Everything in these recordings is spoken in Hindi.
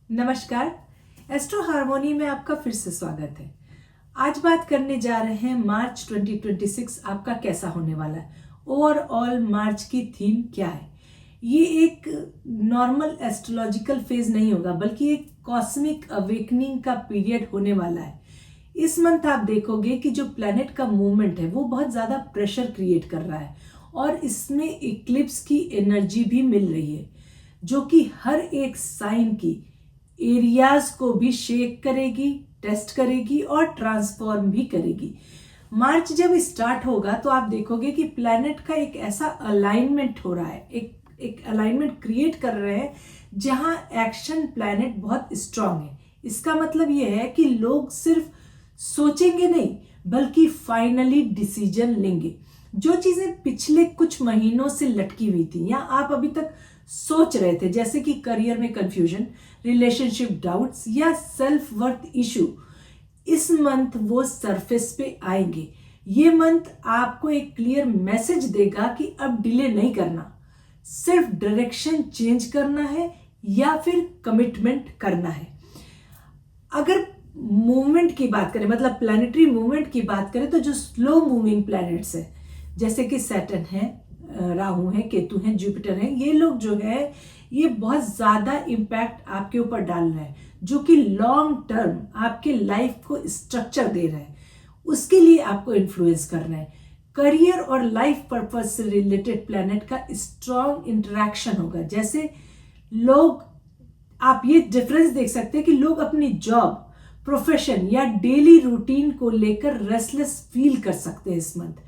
नमस्कार। एस्ट्रो हार्मोनी में आपका फिर से स्वागत है। आज बात करने जा रहे हैं मार्च 2026 आपका कैसा होने वाला है। ओवरऑल मार्च की थीम क्या है। ये एक नॉर्मल एस्ट्रोलॉजिकल फेज नहीं होगा, बल्कि एक कॉस्मिक अवेकनिंग का पीरियड होने वाला है। इस मंथ आप देखोगे कि जो प्लैनेट का मूवमेंट है वो बहुत ज़्यादा प्रेशर क्रिएट कर रहा है और इसमें इक्लिप्स की एनर्जी भी मिल रही है, जो कि हर एक साइन की एरियाज को भी शेक करेगी, टेस्ट करेगी और ट्रांसफॉर्म भी करेगी। मार्च जब स्टार्ट होगा तो आप देखोगे कि प्लैनेट का एक ऐसा अलाइनमेंट हो रहा है, एक अलाइनमेंट क्रिएट कर रहे हैं जहां एक्शन प्लैनेट बहुत स्ट्रांग है। इसका मतलब यह है कि लोग सिर्फ सोचेंगे नहीं, बल्कि फाइनली डिसीजन लेंगे। जो चीजें पिछले कुछ महीनों से लटकी हुई थी या आप अभी तक सोच रहे थे, जैसे कि करियर में कंफ्यूजन, रिलेशनशिप डाउट्स या सेल्फ वर्थ इशू, इस मंथ वो सरफेस पे आएंगे। ये मंथ आपको एक क्लियर मैसेज देगा कि अब डिले नहीं करना, सिर्फ डायरेक्शन चेंज करना है या फिर कमिटमेंट करना है। अगर मूवमेंट की बात करें, मतलब प्लैनेटरी मूवमेंट की बात करें, तो जो स्लो मूविंग प्लैनेट्स है जैसे कि सैटर्न है, राहु है, केतु है, जुपिटर है, ये लोग जो है ये बहुत ज्यादा इम्पैक्ट आपके ऊपर डाल रहे हैं, जो कि लॉन्ग टर्म आपके लाइफ को स्ट्रक्चर दे रहे हैं, उसके लिए आपको इन्फ्लुएंस कर रहे हैं। करियर और लाइफ पर्पज से रिलेटेड प्लैनेट का स्ट्रॉन्ग इंटरेक्शन होगा। जैसे लोग, आप ये डिफरेंस देख सकते हैं कि लोग अपनी जॉब, प्रोफेशन या डेली रूटीन को लेकर रेस्टलेस फील कर सकते हैं इस मंथ।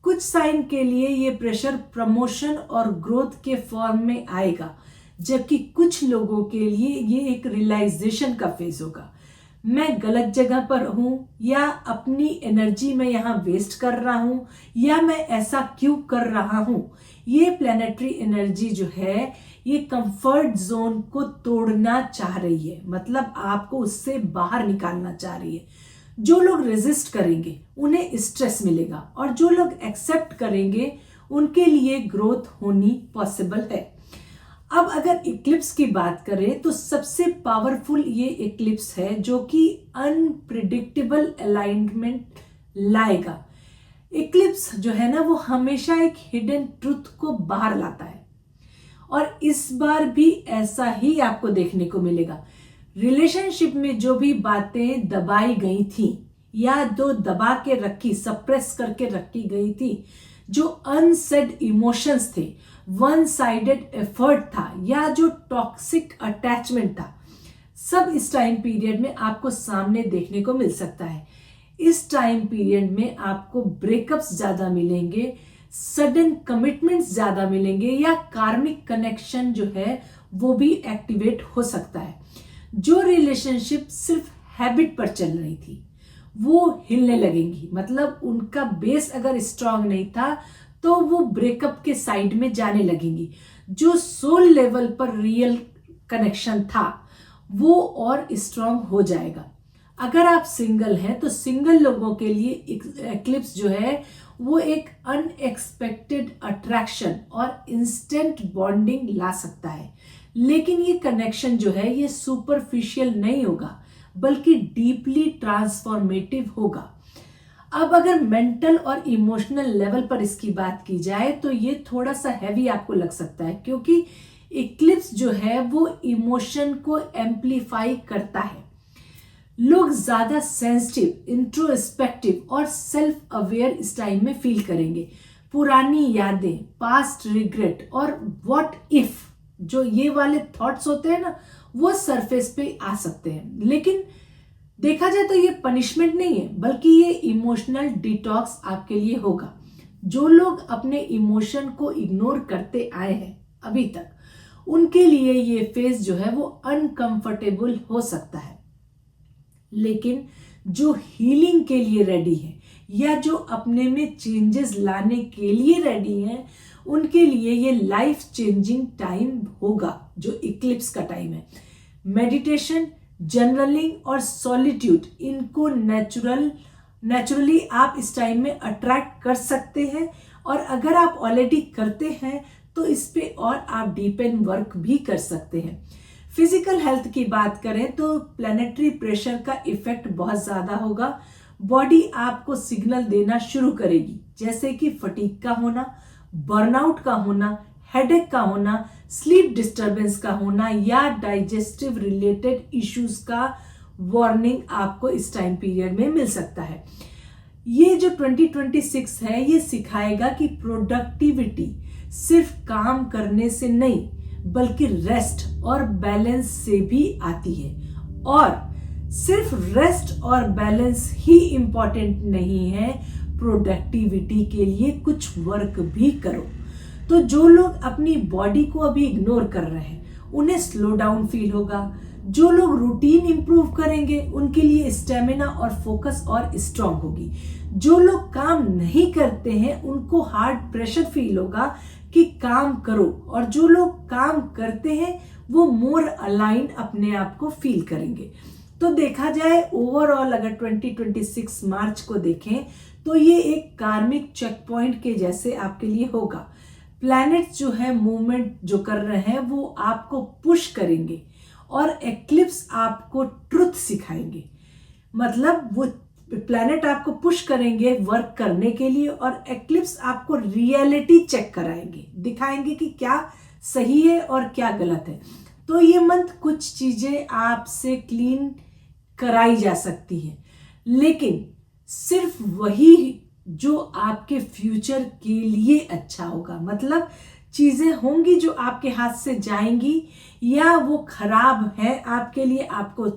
कुछ साइन के लिए ये प्रेशर प्रमोशन और ग्रोथ के फॉर्म में आएगा, जबकि कुछ लोगों के लिए ये एक रियलाइजेशन का फेज होगा। मैं गलत जगह पर हूं, या अपनी एनर्जी में यहां वेस्ट कर रहा हूं, या मैं ऐसा क्यों कर रहा हूं। ये प्लैनेटरी एनर्जी जो है ये कंफर्ट जोन को तोड़ना चाह रही है, मतलब आपको उससे बाहर निकालना चाह रही है। जो लोग रेजिस्ट करेंगे उन्हें स्ट्रेस मिलेगा, और जो लोग एक्सेप्ट करेंगे उनके लिए ग्रोथ होनी पॉसिबल है। अब अगर इक्लिप्स की बात करें तो सबसे पावरफुल ये इक्लिप्स है जो कि अनप्रिडिक्टेबल अलाइनमेंट लाएगा। इक्लिप्स जो है ना वो हमेशा एक हिडन ट्रुथ को बाहर लाता है, और इस बार भी ऐसा ही आपको देखने को मिलेगा। रिलेशनशिप में जो भी बातें दबाई गई थी या जो दबा के रखी, सप्रेस करके रखी गई थी, जो अनसेड इमोशंस थे, वन साइडेड एफर्ट था, या जो टॉक्सिक अटैचमेंट था, सब इस टाइम पीरियड में आपको सामने देखने को मिल सकता है। इस टाइम पीरियड में आपको ब्रेकअप्स ज्यादा मिलेंगे, सडन कमिटमेंट्स ज्यादा मिलेंगे, या कार्मिक कनेक्शन जो है वो भी एक्टिवेट हो सकता है। जो रिलेशनशिप सिर्फ हैबिट पर चल रही थी वो हिलने लगेंगी, मतलब उनका बेस अगर स्ट्रांग नहीं था तो वो ब्रेकअप के साइड में जाने लगेंगी। जो सोल लेवल पर रियल कनेक्शन था वो और स्ट्रांग हो जाएगा। अगर आप सिंगल हैं तो सिंगल लोगों के लिए एक्लिप्स जो है वो एक अनएक्सपेक्टेड अट्रैक्शन और इंस्टेंट बॉन्डिंग ला सकता है, लेकिन ये कनेक्शन जो है ये सुपरफिशियल नहीं होगा, बल्कि डीपली ट्रांसफॉर्मेटिव होगा। अब अगर मेंटल और इमोशनल लेवल पर इसकी बात की जाए तो ये थोड़ा सा हैवी आपको लग सकता है, क्योंकि इक्लिप्स जो है वो इमोशन को एम्प्लीफाई करता है। लोग ज्यादा सेंसिटिव, इंट्रोस्पेक्टिव और सेल्फ अवेयर इस टाइम में फील करेंगे। पुरानी यादें, पास्ट रिग्रेट और व्हाट इफ, जो ये वाले थॉट्स होते हैं ना, वो सरफेस पे आ सकते हैं। लेकिन देखा जाए तो ये पनिशमेंट नहीं है, बल्कि ये इमोशनल डिटॉक्स आपके लिए होगा। जो लोग अपने इमोशन को इग्नोर करते आए हैं अभी तक, उनके लिए ये फेज जो है वो अनकंफर्टेबल हो सकता है। लेकिन जो हीलिंग के लिए रेडी है या जो अपने में चेंजेस लाने के लिए रेडी हैं, उनके लिए ये लाइफ चेंजिंग टाइम होगा, जो इक्लिप्स का टाइम है। मेडिटेशन, जर्नलिंग और सॉलिट्यूड, इनको नेचुरली आप इस टाइम में अट्रैक्ट कर सकते हैं, और अगर आप ऑलरेडी करते हैं तो इस पे और आप डीप एंड वर्क भी कर सकते हैं। फिजिकल हेल्थ की बात करें तो प्लैनेटरी प्रेशर का इफेक्ट बहुत ज्यादा होगा। बॉडी आपको सिग्नल देना शुरू करेगी, जैसे कि फटीग का होना, बर्नआउट का होना, हेडेक का होना, स्लीप डिस्टरबेंस का होना या डाइजेस्टिव रिलेटेड इश्यूज का वार्निंग आपको इस टाइम पीरियड में मिल सकता है। ये जो 2026 है ये सिखाएगा कि प्रोडक्टिविटी सिर्फ काम करने से नहीं बल्कि रेस्ट और बैलेंस से भी आती है। और सिर्फ रेस्ट और बैलेंस ही इंपॉर्टेंट नहीं है, प्रोडक्टिविटी के लिए कुछ वर्क भी करो। तो जो लोग अपनी बॉडी को अभी इग्नोर कर रहे हैं उन्हें स्लो डाउन फील होगा। जो लोग रूटीन इंप्रूव करेंगे उनके लिए स्टेमिना और फोकस और स्ट्रांग होगी। जो लोग काम नहीं करते हैं उनको हार्ड प्रेशर फील होगा कि काम करो, और जो लोग काम करते हैं वो मोर अलाइन अपने आप को फील करेंगे। तो देखा जाए ओवरऑल अगर 2026 मार्च को देखें तो ये एक कार्मिक चेक पॉइंट के जैसे आपके लिए होगा। प्लैनेट्स जो है मूवमेंट जो कर रहे हैं वो आपको पुश करेंगे और एक्लिप्स आपको ट्रुथ सिखाएंगे। मतलब वो प्लैनेट आपको पुश करेंगे वर्क करने के लिए और एक्लिप्स आपको रियलिटी चेक कराएंगे, दिखाएंगे कि क्या सही है और क्या गलत है। तो ये मंथ कुछ चीजें आपसे क्लीन कराई जा सकती हैं, लेकिन सिर्फ वही जो आपके फ्यूचर के लिए अच्छा होगा। मतलब चीजें होंगी जो आपके हाथ से जाएंगी या वो खराब है आपके लिए, आपको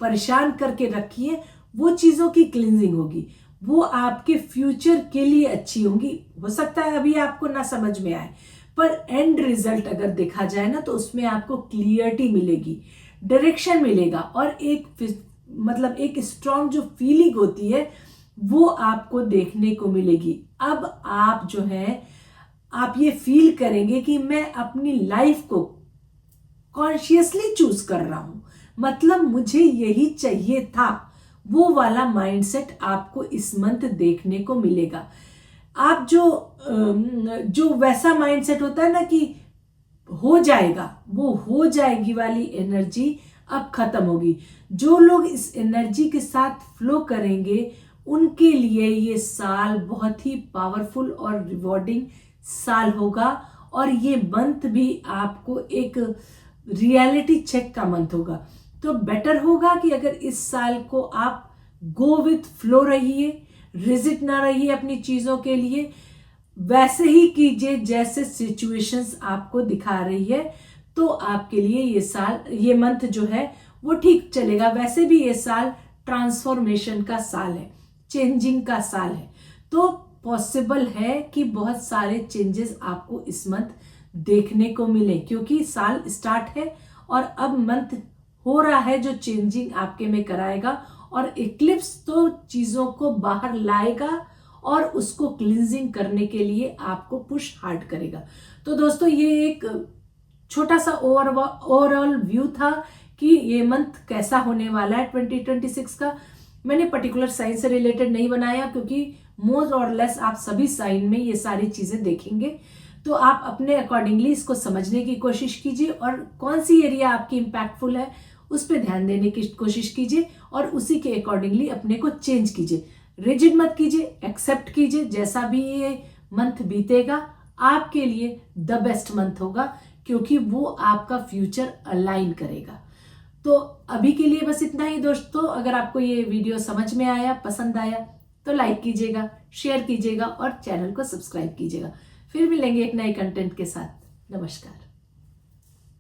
परेशान करके रखी है, वो चीजों की क्लींजिंग होगी, वो आपके फ्यूचर के लिए अच्छी होंगी। हो सकता है अभी आपको ना समझ में आए, पर एंड रिजल्ट अगर देखा जाए ना तो उसमें आपको क्लियरिटी मिलेगी, डायरेक्शन मिलेगा और एक स्ट्रॉन्ग जो फीलिंग होती है वो आपको देखने को मिलेगी। अब आप जो है आप ये फील करेंगे कि मैं अपनी लाइफ को कॉन्शियसली चूज कर रहा हूं, मतलब मुझे यही चाहिए था। वो वाला माइंडसेट आपको इस मंथ देखने को मिलेगा। आप जो वैसा माइंडसेट होता है ना कि हो जाएगा, वो हो जाएगी वाली एनर्जी अब खत्म होगी। जो लोग इस एनर्जी के साथ फ्लो करेंगे उनके लिए ये साल बहुत ही पावरफुल और रिवॉर्डिंग साल होगा। और ये मंथ भी आपको एक रियलिटी चेक का मंथ होगा। तो बेटर होगा कि अगर इस साल को आप गो विथ फ्लो रहिए, रिजिड ना रहिए अपनी चीजों के लिए, वैसे ही कीजिए जैसे सिचुएशंस आपको दिखा रही है, तो आपके लिए ये मंथ जो है वो ठीक चलेगा। वैसे भी ये साल ट्रांसफॉर्मेशन का साल है, चेंजिंग का साल है, तो पॉसिबल है कि बहुत सारे चेंजेस आपको इस मंथ देखने को मिले, क्योंकि साल स्टार्ट है और अब मंथ हो रहा है जो चेंजिंग आपके में कराएगा। और इक्लिप्स तो चीजों को बाहर लाएगा और उसको क्लींजिंग करने के लिए आपको पुश हार्ड करेगा। तो दोस्तों ये एक छोटा सा ओवरऑल व्यू था कि ये मंथ कैसा होने वाला है 2026 का। मैंने पर्टिकुलर साइन से रिलेटेड नहीं बनाया, क्योंकि मोर और लेस आप सभी साइन में ये सारी चीजें देखेंगे, तो आप अपने अकॉर्डिंगली इसको समझने की कोशिश कीजिए और कौन सी एरिया आपकी इम्पैक्टफुल है उस पर ध्यान देने की कोशिश कीजिए और उसी के अकॉर्डिंगली अपने को चेंज कीजिए। रिजिड मत कीजिए, एक्सेप्ट कीजिए। जैसा भी ये मंथ बीतेगा आपके लिए द बेस्ट मंथ होगा, क्योंकि वो आपका फ्यूचर अलाइन करेगा। तो अभी के लिए बस इतना ही दोस्तों। अगर आपको ये वीडियो समझ में आया, पसंद आया, तो लाइक कीजिएगा, शेयर कीजिएगा और चैनल को सब्सक्राइब कीजिएगा। फिर मिलेंगे एक नए कंटेंट के साथ। नमस्कार।